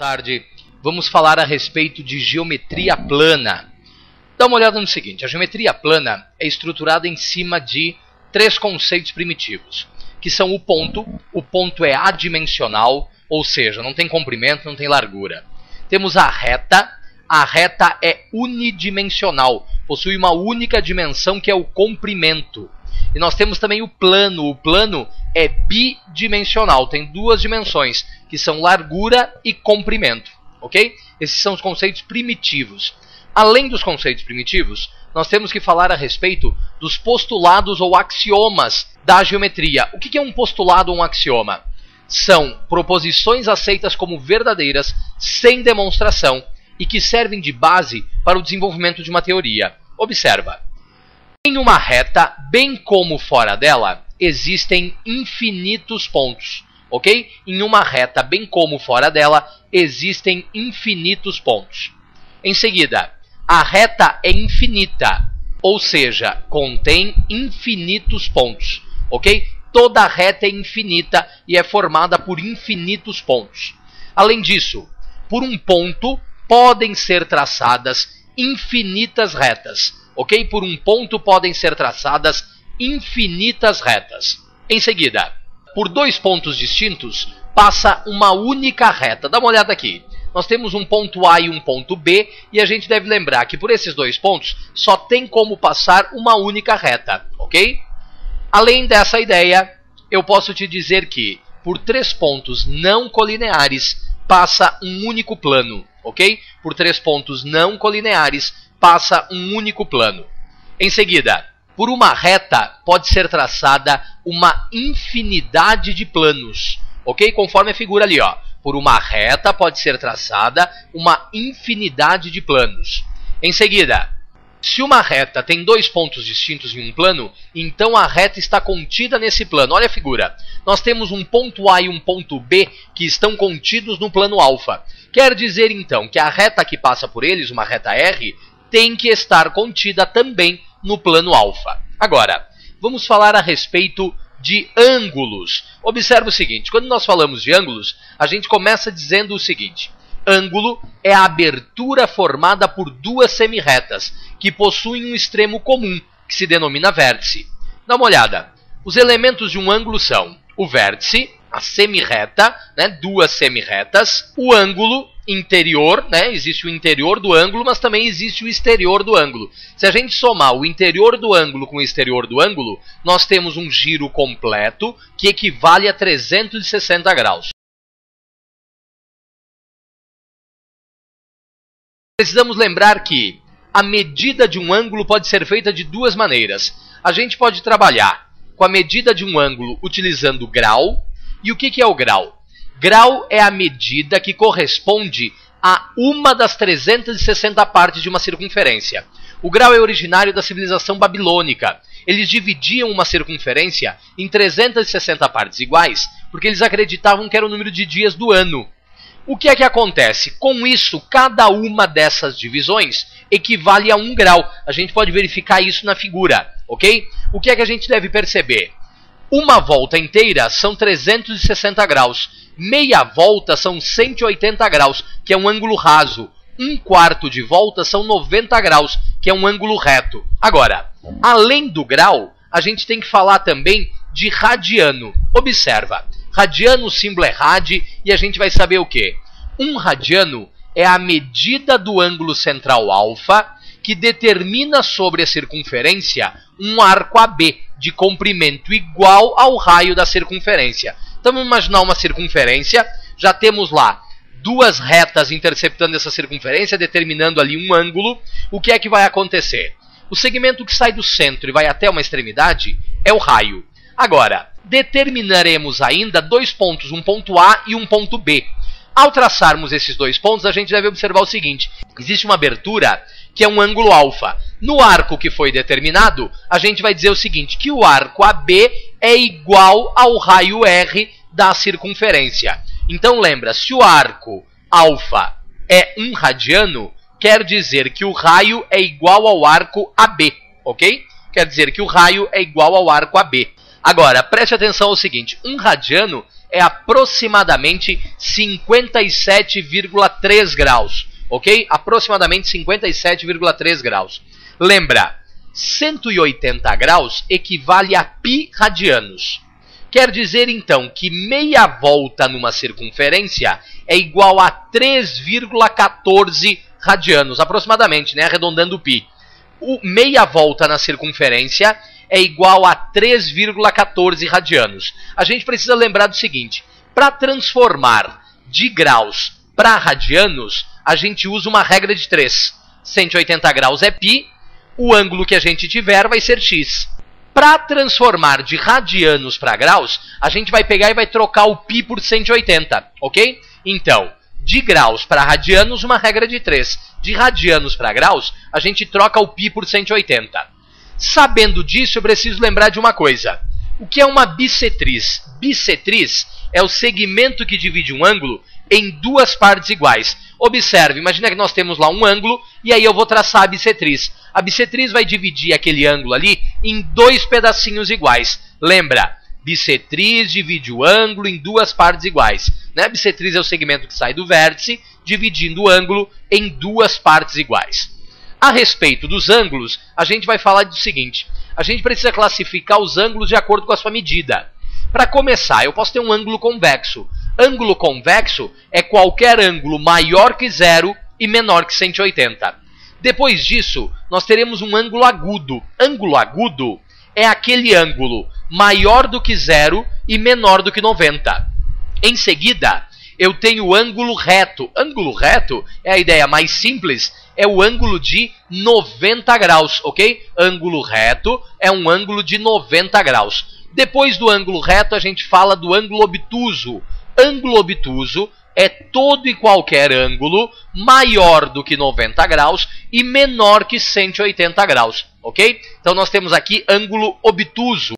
tarde. Vamos falar a respeito de geometria plana. Dá uma olhada no seguinte, a geometria plana é estruturada em cima de três conceitos primitivos, que são o ponto é adimensional, ou seja, não tem comprimento, não tem largura. Temos a reta é unidimensional, possui uma única dimensão que é o comprimento. E nós temos também o plano é bidimensional, tem duas dimensões, que são largura e comprimento, ok? Esses são os conceitos primitivos. Além dos conceitos primitivos, nós temos que falar a respeito dos postulados ou axiomas da geometria. O que é um postulado ou um axioma? São proposições aceitas como verdadeiras, sem demonstração, e que servem de base para o desenvolvimento de uma teoria. Observa. Em uma reta, bem como fora dela, existem infinitos pontos, ok? Em uma reta, bem como fora dela, existem infinitos pontos. Em seguida, a reta é infinita, ou seja, contém infinitos pontos, ok? Toda reta é infinita e é formada por infinitos pontos. Além disso, por um ponto podem ser traçadas infinitas retas, ok? Por um ponto podem ser traçadas infinitas retas. Em seguida, por dois pontos distintos, passa uma única reta. Dá uma olhada aqui. Nós temos um ponto A e um ponto B, e a gente deve lembrar que por esses dois pontos só tem como passar uma única reta, ok? Além dessa ideia, eu posso te dizer que por três pontos não colineares passa um único plano, ok? Por três pontos não colineares passa um único plano. Em seguida, por uma reta pode ser traçada uma infinidade de planos, ok? Conforme a figura ali, ó. Por uma reta pode ser traçada uma infinidade de planos. Em seguida, se uma reta tem dois pontos distintos em um plano, então a reta está contida nesse plano. Olha a figura. Nós temos um ponto A e um ponto B que estão contidos no plano alfa. Quer dizer, então, que a reta que passa por eles, uma reta R, tem que estar contida também no plano alfa. Agora, vamos falar a respeito de ângulos. Observe o seguinte, quando nós falamos de ângulos, a gente começa dizendo o seguinte: ângulo é a abertura formada por duas semirretas, que possuem um extremo comum, que se denomina vértice. Dá uma olhada. Os elementos de um ângulo são o vértice, a semirreta, né, duas semirretas, o ângulo interior, né, existe o interior do ângulo, mas também existe o exterior do ângulo. Se a gente somar o interior do ângulo com o exterior do ângulo, nós temos um giro completo que equivale a 360 graus. Precisamos lembrar que a medida de um ângulo pode ser feita de duas maneiras. A gente pode trabalhar com a medida de um ângulo utilizando grau. E o que é o grau? Grau é a medida que corresponde a uma das 360 partes de uma circunferência. O grau é originário da civilização babilônica. Eles dividiam uma circunferência em 360 partes iguais, porque eles acreditavam que era o número de dias do ano. O que é que acontece? Com isso, cada uma dessas divisões equivale a 1 grau. A gente pode verificar isso na figura, ok? O que é que a gente deve perceber? Uma volta inteira são 360 graus. Meia volta são 180 graus, que é um ângulo raso. Um quarto de volta são 90 graus, que é um ângulo reto. Agora, além do grau, a gente tem que falar também de radiano. Observa, radiano, o símbolo é rad, e a gente vai saber o quê? Um radiano é a medida do ângulo central alfa que determina sobre a circunferência um arco AB de comprimento igual ao raio da circunferência. Então vamos imaginar uma circunferência, já temos lá duas retas interceptando essa circunferência, determinando ali um ângulo. O que é que vai acontecer? O segmento que sai do centro e vai até uma extremidade é o raio. Agora, determinaremos ainda dois pontos, um ponto A e um ponto B. Ao traçarmos esses dois pontos, a gente deve observar o seguinte: existe uma abertura que é um ângulo alfa. No arco que foi determinado, a gente vai dizer o seguinte, que o arco AB é igual ao raio R da circunferência. Então lembra, se o arco alfa é 1 radiano, quer dizer que o raio é igual ao arco AB, ok? Quer dizer que o raio é igual ao arco AB. Agora, preste atenção ao seguinte, 1 radiano é aproximadamente 57,3 graus, ok? Aproximadamente 57,3 graus. Lembra, 180 graus equivale a π radianos. Quer dizer, então, que meia volta numa circunferência é igual a 3,14 radianos, aproximadamente, né? Arredondando o π. Meia volta na circunferência é igual a 3,14 radianos. A gente precisa lembrar do seguinte, para transformar de graus para radianos, a gente usa uma regra de 3. 180 graus é π, o ângulo que a gente tiver vai ser x. Para transformar de radianos para graus, a gente vai pegar e vai trocar o π por 180, ok? Então, de graus para radianos, uma regra de 3. De radianos para graus, a gente troca o π por 180. Sabendo disso, eu preciso lembrar de uma coisa. O que é uma bissetriz? Bissetriz é o segmento que divide um ângulo em duas partes iguais. Observe, imagina que nós temos lá um ângulo e aí eu vou traçar a bissetriz. A bissetriz vai dividir aquele ângulo ali em dois pedacinhos iguais. Lembra, bissetriz divide o ângulo em duas partes iguais. Né? Bissetriz é o segmento que sai do vértice, dividindo o ângulo em duas partes iguais. A respeito dos ângulos, a gente vai falar do seguinte. A gente precisa classificar os ângulos de acordo com a sua medida. Para começar, eu posso ter um ângulo convexo. Ângulo convexo é qualquer ângulo maior que 0 e menor que 180. Depois disso, nós teremos um ângulo agudo. Ângulo agudo é aquele ângulo maior do que 0 e menor do que 90. Em seguida, eu tenho o ângulo reto. Ângulo reto é a ideia mais simples, é o ângulo de 90 graus, ok? Ângulo reto é um ângulo de 90 graus. Depois do ângulo reto, a gente fala do ângulo obtuso. Ângulo obtuso é todo e qualquer ângulo maior do que 90 graus e menor que 180 graus, ok? Então nós temos aqui ângulo obtuso.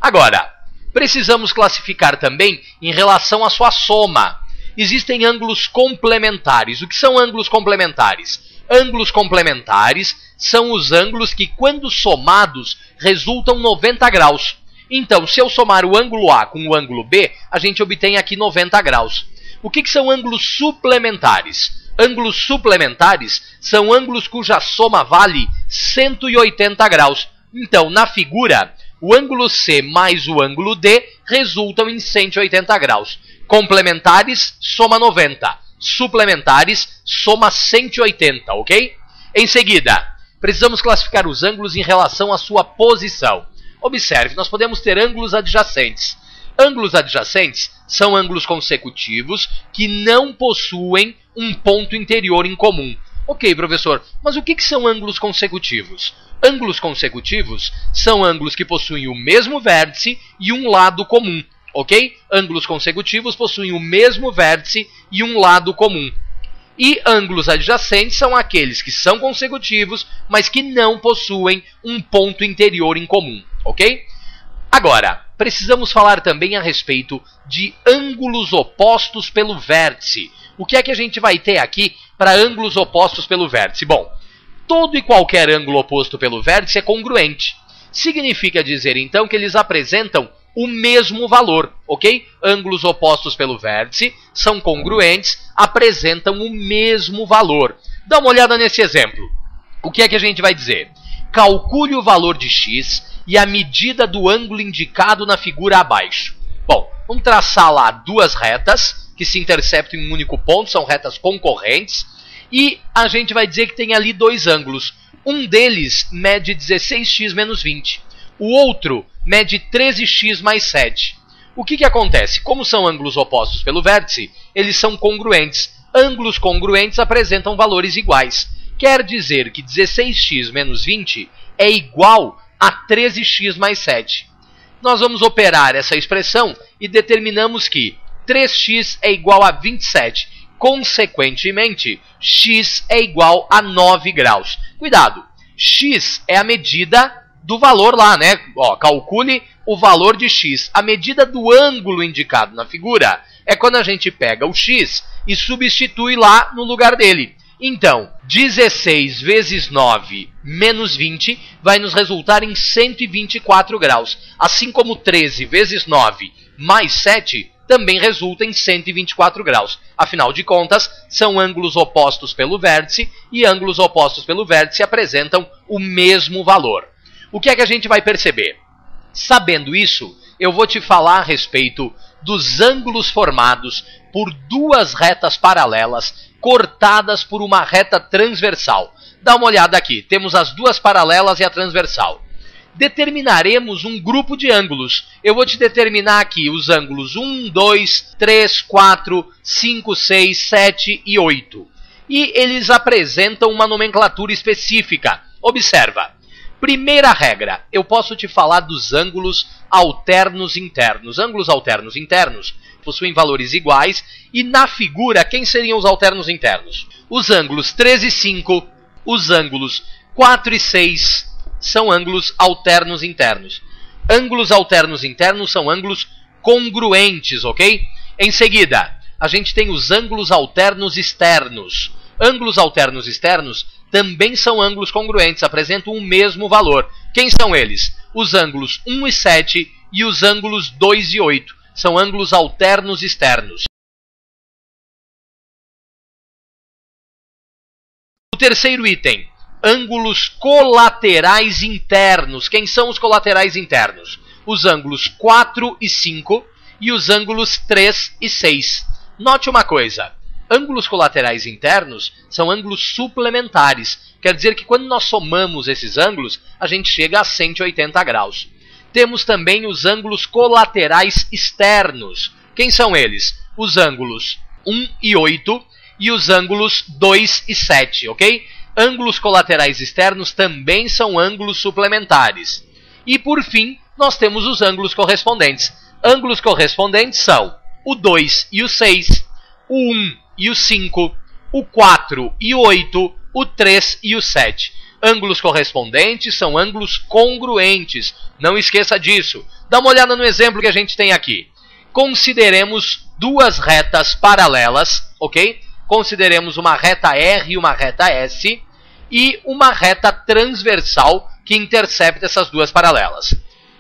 Agora, precisamos classificar também em relação à sua soma. Existem ângulos complementares. O que são ângulos complementares? Ângulos complementares são os ângulos que, quando somados, resultam 90 graus. Então, se eu somar o ângulo A com o ângulo B, a gente obtém aqui 90 graus. O que são ângulos suplementares? Ângulos suplementares são ângulos cuja soma vale 180 graus. Então, na figura, o ângulo C mais o ângulo D resultam em 180 graus. Complementares, soma 90. Suplementares, soma 180, ok? Em seguida, precisamos classificar os ângulos em relação à sua posição. Observe, nós podemos ter ângulos adjacentes. Ângulos adjacentes são ângulos consecutivos que não possuem um ponto interior em comum. Ok, professor, mas o que são ângulos consecutivos? Ângulos consecutivos são ângulos que possuem o mesmo vértice e um lado comum. Ok? Ângulos consecutivos possuem o mesmo vértice e um lado comum. E ângulos adjacentes são aqueles que são consecutivos, mas que não possuem um ponto interior em comum. Ok? Agora, precisamos falar também a respeito de ângulos opostos pelo vértice. O que é que a gente vai ter aqui para ângulos opostos pelo vértice? Bom, todo e qualquer ângulo oposto pelo vértice é congruente. Significa dizer, então, que eles apresentam o mesmo valor, ok? Ângulos opostos pelo vértice são congruentes, apresentam o mesmo valor. Dá uma olhada nesse exemplo. O que é que a gente vai dizer? Calcule o valor de x e a medida do ângulo indicado na figura abaixo. Bom, vamos traçar lá duas retas que se interceptam em um único ponto, são retas concorrentes, e a gente vai dizer que tem ali dois ângulos. Um deles mede 16x menos 20. O outro mede 13x mais 7. O que acontece? Como são ângulos opostos pelo vértice, eles são congruentes. Ângulos congruentes apresentam valores iguais. Quer dizer que 16x menos 20 é igual a 13x mais 7. Nós vamos operar essa expressão e determinamos que 3x é igual a 27. Consequentemente, x é igual a 9 graus. Cuidado, x é a medida do valor lá, né? Ó, calcule o valor de x. A medida do ângulo indicado na figura é quando a gente pega o x e substitui lá no lugar dele. Então, 16 vezes 9 menos 20 vai nos resultar em 124 graus. Assim como 13 vezes 9 mais 7 também resulta em 124 graus. Afinal de contas, são ângulos opostos pelo vértice e ângulos opostos pelo vértice apresentam o mesmo valor. O que é que a gente vai perceber? Sabendo isso, eu vou te falar a respeito dos ângulos formados por duas retas paralelas cortadas por uma reta transversal. Dá uma olhada aqui, temos as duas paralelas e a transversal. Determinaremos um grupo de ângulos. Eu vou te determinar aqui os ângulos 1, 2, 3, 4, 5, 6, 7 e 8. E eles apresentam uma nomenclatura específica. Observa. Primeira regra, eu posso te falar dos ângulos alternos internos. Ângulos alternos internos possuem valores iguais. E na figura, quem seriam os alternos internos? Os ângulos 3 e 5, os ângulos 4 e 6... são ângulos alternos internos. Ângulos alternos internos são ângulos congruentes, ok? Em seguida, a gente tem os ângulos alternos externos. Ângulos alternos externos também são ângulos congruentes, apresentam o mesmo valor. Quem são eles? Os ângulos 1 e 7 e os ângulos 2 e 8. São ângulos alternos externos. O terceiro item. Ângulos colaterais internos. Quem são os colaterais internos? Os ângulos 4 e 5 e os ângulos 3 e 6. Note uma coisa. Ângulos colaterais internos são ângulos suplementares. Quer dizer que quando nós somamos esses ângulos, a gente chega a 180 graus. Temos também os ângulos colaterais externos. Quem são eles? Os ângulos 1 e 8 e os ângulos 2 e 7, ok? Ângulos colaterais externos também são ângulos suplementares. E, por fim, nós temos os ângulos correspondentes. Ângulos correspondentes são o 2 e o 6, o 1 e o 5, o 4 e o 8, o 3 e o 7. Ângulos correspondentes são ângulos congruentes. Não esqueça disso. Dá uma olhada no exemplo que a gente tem aqui. Consideremos duas retas paralelas, ok? Consideremos uma reta R e uma reta S e uma reta transversal que intercepta essas duas paralelas.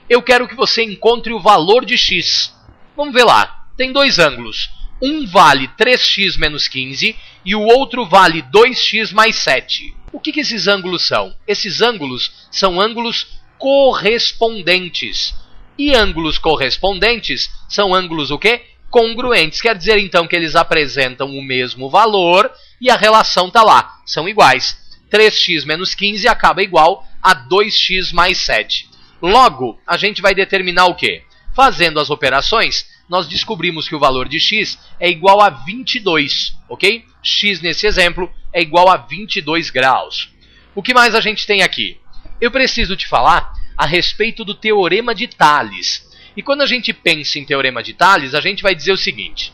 Eu quero que você encontre o valor de x. Vamos ver lá. Tem dois ângulos. Um vale 3x menos 15 e o outro vale 2x mais 7. O que esses ângulos são? Esses ângulos são ângulos correspondentes. E ângulos correspondentes são ângulos o quê? Congruentes. Quer dizer, então, que eles apresentam o mesmo valor e a relação está lá. São iguais. 3x menos 15 acaba igual a 2x mais 7. Logo, a gente vai determinar o quê? Fazendo as operações, nós descobrimos que o valor de x é igual a 22, ok? X, nesse exemplo, é igual a 22 graus. O que mais a gente tem aqui? Eu preciso te falar a respeito do Teorema de Tales. E quando a gente pensa em Teorema de Tales, a gente vai dizer o seguinte.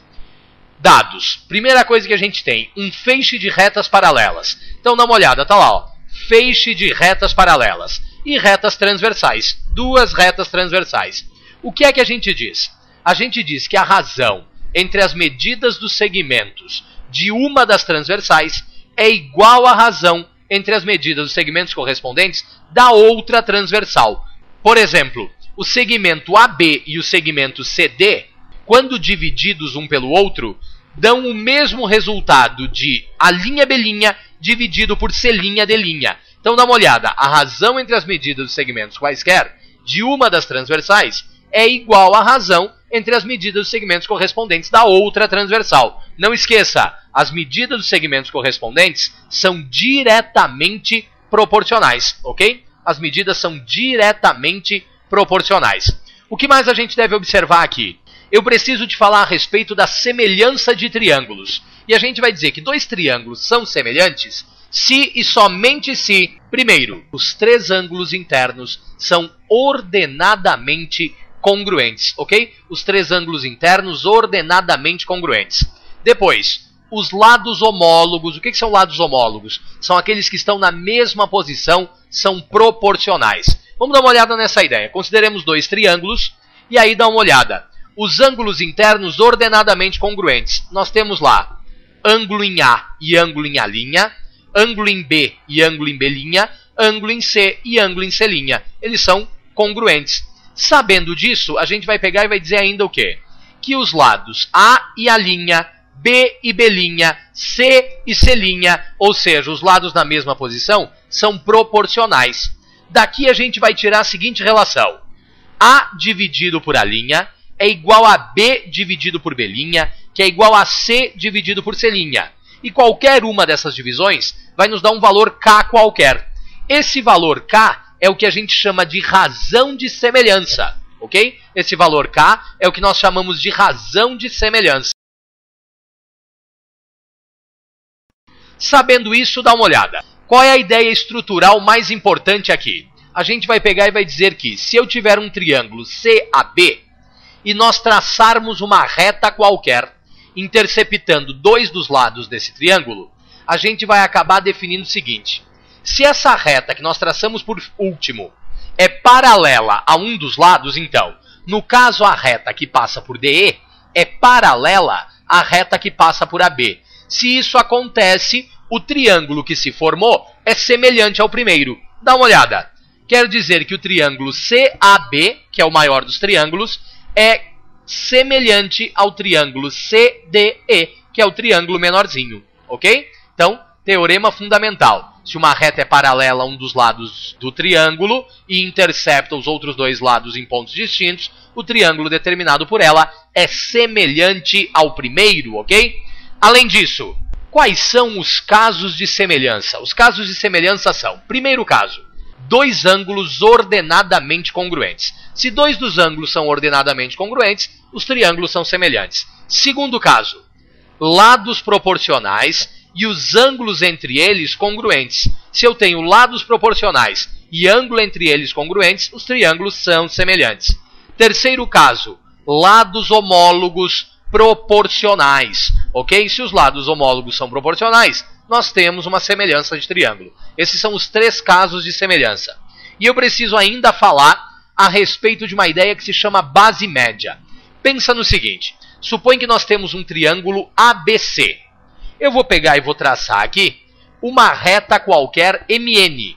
Dados. Primeira coisa que a gente tem, um feixe de retas paralelas. Então dá uma olhada, tá lá, ó. Feixe de retas paralelas. E retas transversais. Duas retas transversais. O que é que a gente diz? A gente diz que a razão entre as medidas dos segmentos de uma das transversais é igual à razão entre as medidas dos segmentos correspondentes da outra transversal. Por exemplo, o segmento AB e o segmento CD, quando divididos um pelo outro, dão o mesmo resultado de A', B' dividido por C', D'. Então dá uma olhada, a razão entre as medidas dos segmentos quaisquer de uma das transversais é igual à razão entre as medidas dos segmentos correspondentes da outra transversal. Não esqueça, as medidas dos segmentos correspondentes são diretamente proporcionais, ok? As medidas são diretamente proporcionais. O que mais a gente deve observar aqui? Eu preciso te falar a respeito da semelhança de triângulos. E a gente vai dizer que dois triângulos são semelhantes se e somente se, primeiro, os três ângulos internos são ordenadamente congruentes, ok? Os três ângulos internos ordenadamente congruentes. Depois, os lados homólogos. O que são lados homólogos? São aqueles que estão na mesma posição, são proporcionais. Vamos dar uma olhada nessa ideia. Consideremos dois triângulos e aí dá uma olhada. Os ângulos internos ordenadamente congruentes. Nós temos lá ângulo em A e ângulo em A', ângulo em B e ângulo em B', ângulo em C e ângulo em C'. Eles são congruentes. Sabendo disso, a gente vai pegar e vai dizer ainda o quê? Que os lados A e A', B e B', C e C', ou seja, os lados na mesma posição, são proporcionais. Daqui a gente vai tirar a seguinte relação. A dividido por A' é igual a B dividido por B', que é igual a C dividido por C'. E qualquer uma dessas divisões vai nos dar um valor K qualquer. Esse valor K é o que a gente chama de razão de semelhança, ok? Esse valor K é o que nós chamamos de razão de semelhança. Sabendo isso, dá uma olhada. Qual é a ideia estrutural mais importante aqui? A gente vai pegar e vai dizer que se eu tiver um triângulo CAB e nós traçarmos uma reta qualquer, interceptando dois dos lados desse triângulo, a gente vai acabar definindo o seguinte. Se essa reta que nós traçamos por último é paralela a um dos lados, então, no caso a reta que passa por DE é paralela à reta que passa por AB. Se isso acontece, o triângulo que se formou é semelhante ao primeiro. Dá uma olhada. Quer dizer que o triângulo CAB, que é o maior dos triângulos, é semelhante ao triângulo CDE, que é o triângulo menorzinho, ok? Então, teorema fundamental. Se uma reta é paralela a um dos lados do triângulo e intercepta os outros dois lados em pontos distintos, o triângulo determinado por ela é semelhante ao primeiro, ok? Além disso, quais são os casos de semelhança? Os casos de semelhança são, primeiro caso, dois ângulos ordenadamente congruentes. Se dois dos ângulos são ordenadamente congruentes, os triângulos são semelhantes. Segundo caso, lados proporcionais e os ângulos entre eles congruentes. Se eu tenho lados proporcionais e ângulo entre eles congruentes, os triângulos são semelhantes. Terceiro caso, lados homólogos proporcionais, ok? Se os lados homólogos são proporcionais, nós temos uma semelhança de triângulo. Esses são os três casos de semelhança. E eu preciso ainda falar a respeito de uma ideia que se chama base média. Pensa no seguinte, supõe que nós temos um triângulo ABC. Eu vou pegar e vou traçar aqui uma reta qualquer MN,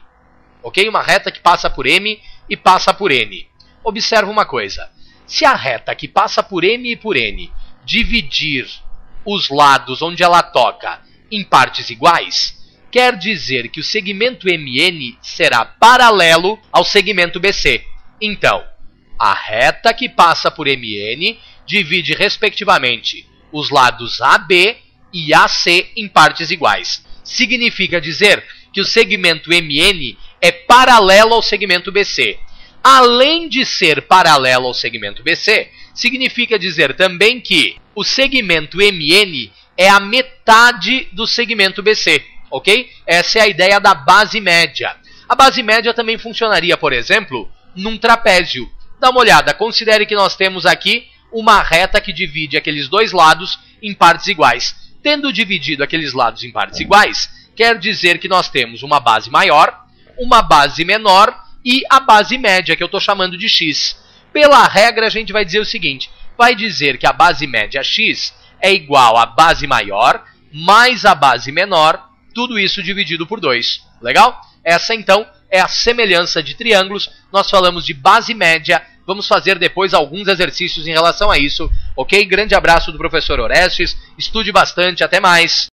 ok? Uma reta que passa por M e passa por N. Observa uma coisa, se a reta que passa por M e por N dividir os lados onde ela toca em partes iguais, quer dizer que o segmento MN será paralelo ao segmento BC. Então, a reta que passa por MN divide, respectivamente, os lados AB e AC em partes iguais. Significa dizer que o segmento MN é paralelo ao segmento BC. Além de ser paralelo ao segmento BC, significa dizer também que o segmento MN é a metade do segmento BC, ok? Essa é a ideia da base média. A base média também funcionaria, por exemplo, num trapézio. Dá uma olhada, considere que nós temos aqui uma reta que divide aqueles dois lados em partes iguais. Tendo dividido aqueles lados em partes iguais, quer dizer que nós temos uma base maior, uma base menor e a base média, que eu estou chamando de x. Pela regra, a gente vai dizer o seguinte, vai dizer que a base média x é igual à base maior mais a base menor, tudo isso dividido por 2. Legal? Essa, então, é a semelhança de triângulos. Nós falamos de base média. Vamos fazer depois alguns exercícios em relação a isso. Ok? Grande abraço do professor Orestes. Estude bastante. Até mais.